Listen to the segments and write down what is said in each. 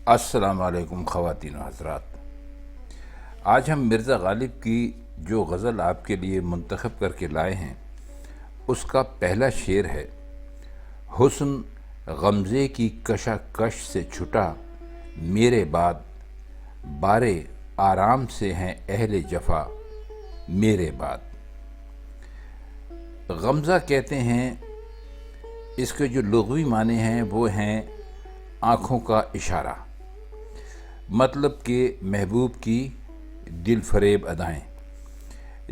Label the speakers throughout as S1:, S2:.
S1: السلام علیکم خواتین و حضرات۔ آج ہم مرزا غالب کی جو غزل آپ کے لیے منتخب کر کے لائے ہیں اس کا پہلا شعر ہے: حسن غمزے کی کشاکش سے چھٹا میرے بعد، بارے آرام سے ہیں اہل جفا میرے بعد۔ غمزہ کہتے ہیں، اس کے جو لغوی معنی ہیں وہ ہیں آنکھوں کا اشارہ، مطلب کہ محبوب کی دل فریب ادائیں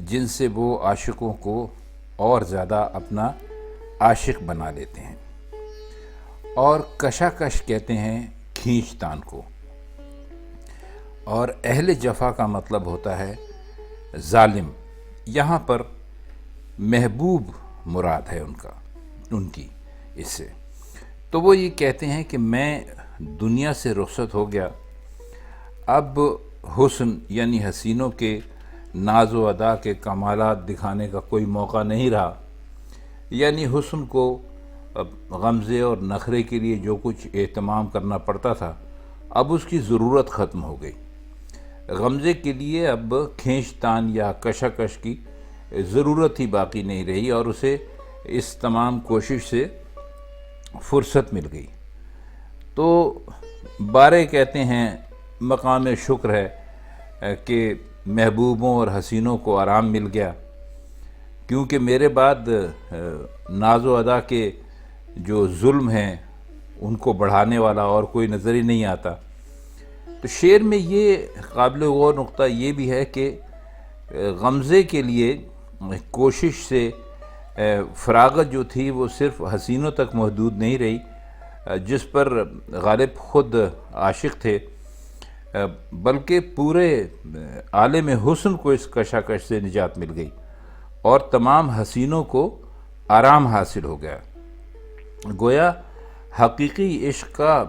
S1: جن سے وہ عاشقوں کو اور زیادہ اپنا عاشق بنا لیتے ہیں۔ اور کشاکش کہتے ہیں کھینچ تان کو، اور اہل جفا کا مطلب ہوتا ہے ظالم۔ یہاں پر محبوب مراد ہے ان کی اس سے۔ تو وہ یہ کہتے ہیں کہ میں دنیا سے رخصت ہو گیا، اب حسن یعنی حسینوں کے ناز و ادا کے کمالات دکھانے کا کوئی موقع نہیں رہا، یعنی حسن کو غمزے اور نخرے کے لیے جو کچھ اہتمام کرنا پڑتا تھا اب اس کی ضرورت ختم ہو گئی۔ غمزے کے لیے اب کھینچ تان یا کشاکش کی ضرورت ہی باقی نہیں رہی، اور اسے اس تمام کوشش سے فرصت مل گئی۔ تو بارے کہتے ہیں مقام شکر ہے کہ محبوبوں اور حسینوں کو آرام مل گیا، کیونکہ میرے بعد ناز و ادا کے جو ظلم ہیں ان کو بڑھانے والا اور کوئی نظر ہی نہیں آتا۔ تو شعر میں یہ قابل غور نقطہ یہ بھی ہے کہ غمزے کے لیے کوشش سے فراغت جو تھی وہ صرف حسینوں تک محدود نہیں رہی، جس پر غالب خود عاشق تھے، بلکہ پورے عالم حسن کو اس کشاکش سے نجات مل گئی اور تمام حسینوں کو آرام حاصل ہو گیا۔ گویا حقیقی عشق کا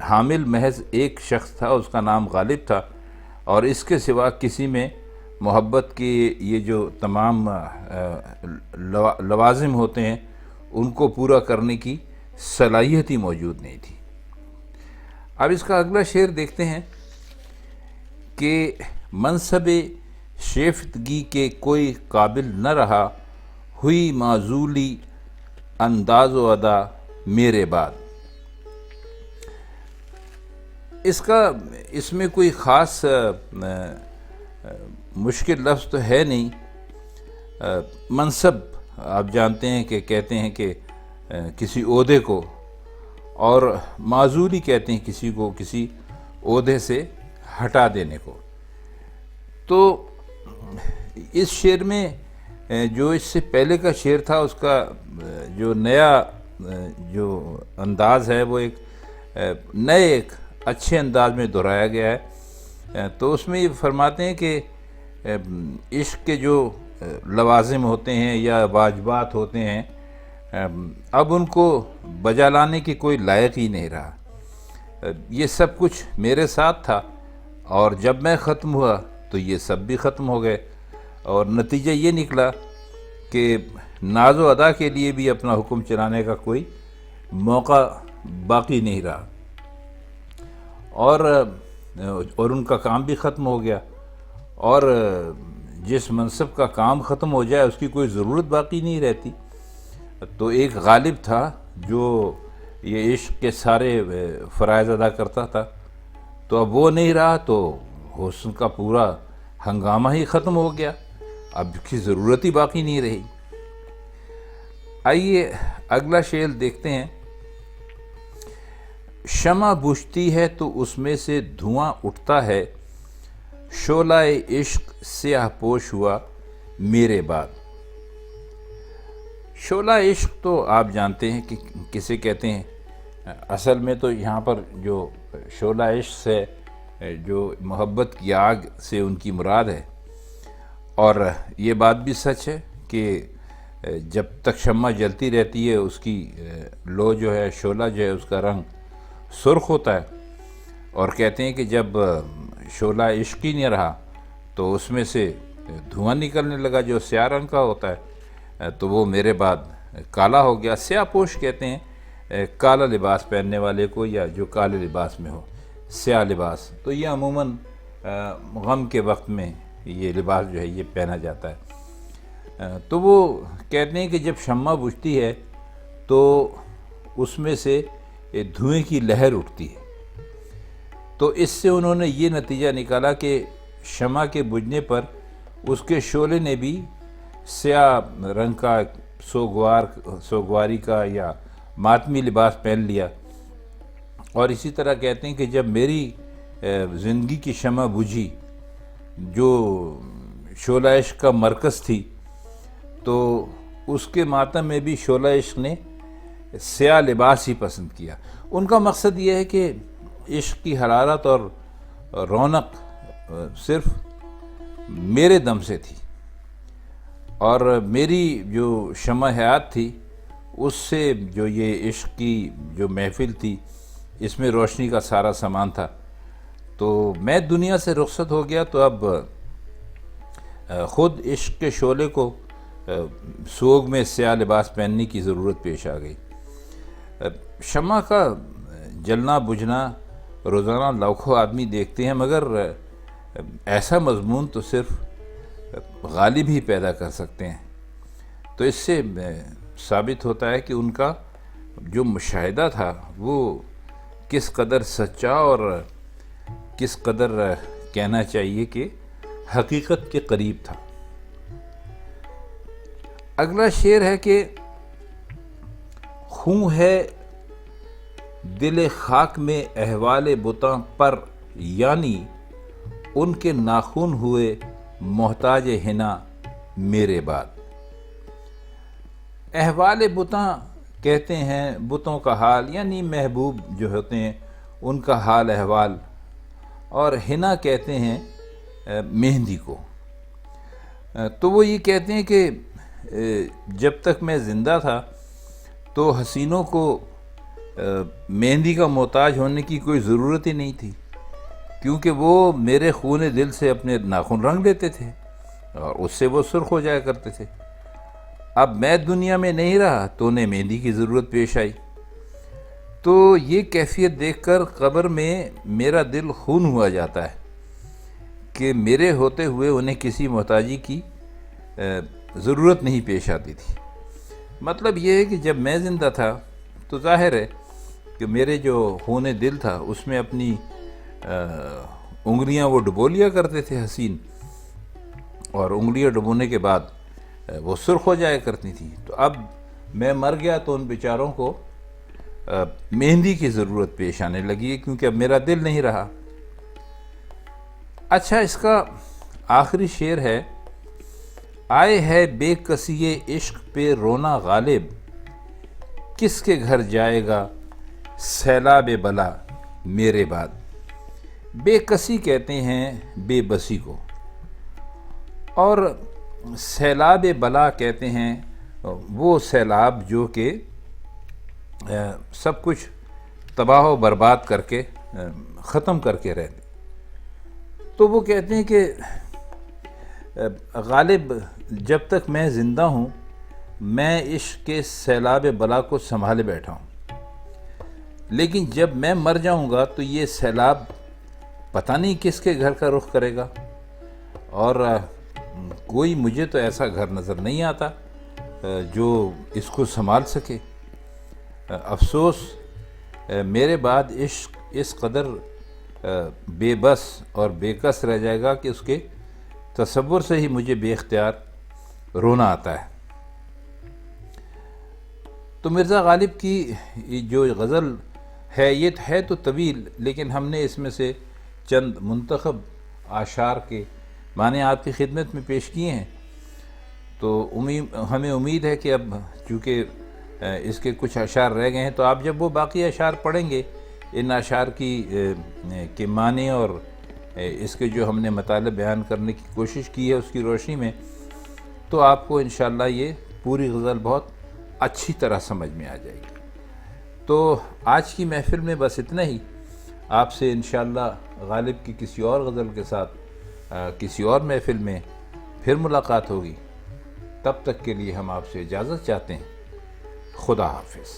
S1: حامل محض ایک شخص تھا، اس کا نام غالب تھا، اور اس کے سوا کسی میں محبت کے یہ جو تمام لوازم ہوتے ہیں ان کو پورا کرنے کی صلاحیت ہی موجود نہیں تھی۔ اب اس کا اگلا شعر دیکھتے ہیں کہ منصب شیفتگی کے کوئی قابل نہ رہا، ہوئی معزولی انداز و ادا میرے بعد۔ اس میں کوئی خاص مشکل لفظ تو ہے نہیں۔ منصب آپ جانتے ہیں کہ کہتے ہیں کہ کسی عہدے کو، اور معزولی کہتے ہیں کسی کو کسی عہدے سے ہٹا دینے کو۔ تو اس شعر میں جو اس سے پہلے کا شعر تھا اس کا جو نیا جو انداز ہے وہ ایک ایک اچھے انداز میں دہرایا گیا ہے۔ تو اس میں یہ فرماتے ہیں کہ عشق کے جو لوازم ہوتے ہیں یا واجبات ہوتے ہیں اب ان کو بجا لانے کی کوئی لائق ہی نہیں رہا۔ یہ سب کچھ میرے ساتھ تھا، اور جب میں ختم ہوا تو یہ سب بھی ختم ہو گئے، اور نتیجہ یہ نکلا کہ ناز و ادا کے لیے بھی اپنا حکم چلانے کا کوئی موقع باقی نہیں رہا، اور ان کا کام بھی ختم ہو گیا، اور جس منصب کا کام ختم ہو جائے اس کی کوئی ضرورت باقی نہیں رہتی۔ تو ایک غالب تھا جو یہ عشق کے سارے فرائض ادا کرتا تھا، تو اب وہ نہیں رہا تو حسن کا پورا ہنگامہ ہی ختم ہو گیا، اب اس کی ضرورت ہی باقی نہیں رہی۔ آئیے اگلا شعر دیکھتے ہیں۔ شمع بجھتی ہے تو اس میں سے دھواں اٹھتا ہے، شعلہ عشق سیاہ پوش ہوا میرے بعد۔ شعلہ عشق تو آپ جانتے ہیں کہ کسے کہتے ہیں۔ اصل میں تو یہاں پر جو شعلہ عشق سے جو محبت کی آگ سے ان کی مراد ہے، اور یہ بات بھی سچ ہے کہ جب تک شمع جلتی رہتی ہے اس کی لو جو ہے، شعلہ جو ہے، اس کا رنگ سرخ ہوتا ہے، اور کہتے ہیں کہ جب شعلہ عشق ہی نہیں رہا تو اس میں سے دھواں نکلنے لگا جو سیاہ رنگ کا ہوتا ہے، تو وہ میرے بعد کالا ہو گیا۔ سیاہ پوش کہتے ہیں کالا لباس پہننے والے کو، یا جو کالے لباس میں ہو، سیاہ لباس، تو یہ عموماً غم کے وقت میں یہ لباس جو ہے یہ پہنا جاتا ہے۔ تو وہ کہتے ہیں کہ جب شمع بجھتی ہے تو اس میں سے دھوئیں کی لہر اٹھتی ہے، تو اس سے انہوں نے یہ نتیجہ نکالا کہ شمع کے بجھنے پر اس کے شعلے نے بھی سیاہ رنگ کا سوگواری کا یا ماتمی لباس پہن لیا۔ اور اسی طرح کہتے ہیں کہ جب میری زندگی کی شمع بجھی جو شعلہ عشق کا مرکز تھی، تو اس کے ماتم میں بھی شعلہ عشق نے سیاہ لباس ہی پسند کیا۔ ان کا مقصد یہ ہے کہ عشق کی حرارت اور رونق صرف میرے دم سے تھی، اور میری جو شمع حیات تھی اس سے جو یہ عشق کی جو محفل تھی اس میں روشنی کا سارا سامان تھا۔ تو میں دنیا سے رخصت ہو گیا تو اب خود عشق کے شعلے کو سوگ میں سیاہ لباس پہننے کی ضرورت پیش آ گئی۔ شمع کا جلنا بجھنا روزانہ لاکھوں آدمی دیکھتے ہیں، مگر ایسا مضمون تو صرف غالب ہی پیدا کر سکتے ہیں۔ تو اس سے ثابت ہوتا ہے کہ ان کا جو مشاہدہ تھا وہ کس قدر سچا اور کس قدر کہنا چاہیے کہ حقیقت کے قریب تھا۔ اگلا شعر ہے کہ خوں ہے دل خاک میں احوال بتاں پر، یعنی ان کے ناخن ہوئے محتاج حنا میرے بعد۔ احوال بتاں کہتے ہیں بتوں کا حال، یعنی محبوب جو ہوتے ہیں ان کا حال احوال، اور حنا کہتے ہیں مہندی کو۔ تو وہ یہ کہتے ہیں کہ جب تک میں زندہ تھا تو حسینوں کو مہندی کا محتاج ہونے کی کوئی ضرورت ہی نہیں تھی، کیونکہ وہ میرے خون دل سے اپنے ناخن رنگ لیتے تھے اور اس سے وہ سرخ ہو جایا کرتے تھے۔ اب میں دنیا میں نہیں رہا تو انہیں مہندی کی ضرورت پیش آئی، تو یہ کیفیت دیکھ کر قبر میں میرا دل خون ہوا جاتا ہے کہ میرے ہوتے ہوئے انہیں کسی محتاجی کی ضرورت نہیں پیش آتی تھی۔ مطلب یہ ہے کہ جب میں زندہ تھا تو ظاہر ہے کہ میرے جو خون دل تھا اس میں اپنی انگلیاں وہ ڈبو لیا کرتے تھے حسین، اور انگلیاں ڈبونے کے بعد وہ سرخ ہو جایا کرتی تھیں۔ تو اب میں مر گیا تو ان بیچاروں کو مہندی کی ضرورت پیش آنے لگی ہے، کیونکہ اب میرا دل نہیں رہا۔ اچھا، اس کا آخری شعر ہے، آئے ہے بے کسی عشق پہ رونا غالب، کس کے گھر جائے گا سیلاب بلا میرے بعد۔ بے کسی کہتے ہیں بے بسی کو، اور سیلاب بلا کہتے ہیں وہ سیلاب جو کہ سب کچھ تباہ و برباد کر کے ختم کر کے رہ دے۔ تو وہ کہتے ہیں کہ غالب جب تک میں زندہ ہوں میں عشق کے سیلاب بلا کو سنبھالے بیٹھا ہوں، لیکن جب میں مر جاؤں گا تو یہ سیلاب پتہ نہیں کس کے گھر کا رخ کرے گا، اور کوئی مجھے تو ایسا گھر نظر نہیں آتا جو اس کو سنبھال سکے۔ افسوس میرے بعد عشق اس قدر بے بس اور بے کس رہ جائے گا کہ اس کے تصور سے ہی مجھے بے اختیار رونا آتا ہے۔ تو مرزا غالب کی جو غزل ہے یہ ہے تو طویل، لیکن ہم نے اس میں سے چند منتخب اعشار کے معنی آپ کی خدمت میں پیش کیے ہیں۔ تو ہمیں امید ہے کہ اب چونکہ اس کے کچھ اشعار رہ گئے ہیں تو آپ جب وہ باقی اشعار پڑھیں گے ان اشعار کے معنی اور اس کے جو ہم نے مطالب بیان کرنے کی کوشش کی ہے اس کی روشنی میں، تو آپ کو انشاءاللہ یہ پوری غزل بہت اچھی طرح سمجھ میں آ جائے گی۔ تو آج کی محفل میں بس اتنا ہی، آپ سے انشاءاللہ غالب کی کسی اور غزل کے ساتھ کسی اور محفل میں پھر ملاقات ہوگی۔ تب تک کے لیے ہم آپ سے اجازت چاہتے ہیں۔ خدا حافظ۔